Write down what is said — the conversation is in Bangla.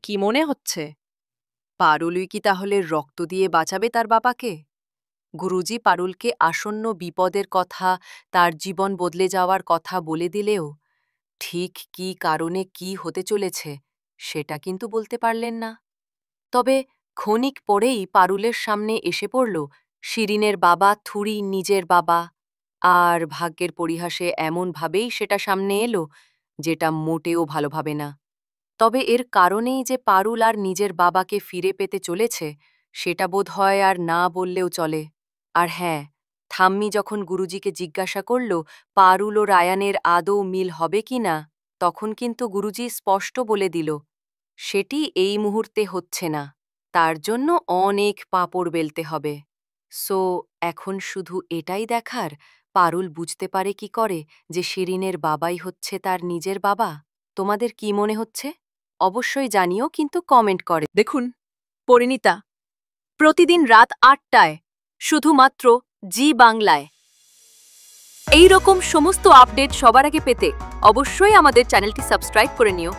কি মনে হচ্ছে? পারুলই কি তাহলে রক্ত দিয়ে বাঁচাবে তার বাবাকে? গুরুজি পারুলকে আসন্ন বিপদের কথা, তার জীবন বদলে যাওয়ার কথা বলে দিলেও ঠিক কী কারণে কি হতে চলেছে সেটা কিন্তু বলতে পারলেন না। তবে ক্ষণিক পরেই পারুলের সামনে এসে পড়ল শিরিনের বাবা থুরি নিজের বাবা, আর ভাগ্যের পরিহাসে এমনভাবেই সেটা সামনে এলো যেটা মোটেও ভালোভাবে না। তবে এর কারণেই যে পারুল আর নিজের বাবাকে ফিরে পেতে চলেছে সেটা বোধ হয় আর না বললেও চলে। আর হ্যাঁ, ঠাম্মি যখন গুরুজিকে জিজ্ঞাসা করল পারুল ও রায়ানের আদৌ মিল হবে কি না, তখন কিন্তু গুরুজি স্পষ্ট বলে দিল সেটি এই মুহূর্তে হচ্ছে না, তার জন্য অনেক পাঁপড় বেলতে হবে। সো এখন শুধু এটাই দেখার পারুল বুঝতে পারে কি করে যে শিরিনের বাবাই হচ্ছে তার নিজের বাবা। তোমাদের কি মনে হচ্ছে অবশ্যই জানিও, কিন্তু কমেন্ট করে। দেখুন পরিণীতা প্রতিদিন রাত ৮টায় শুধুমাত্র জি বাংলায়। এই রকম সমস্ত আপডেট সবার আগে পেতে অবশ্যই আমাদের চ্যানেলটি সাবস্ক্রাইব করে নিও।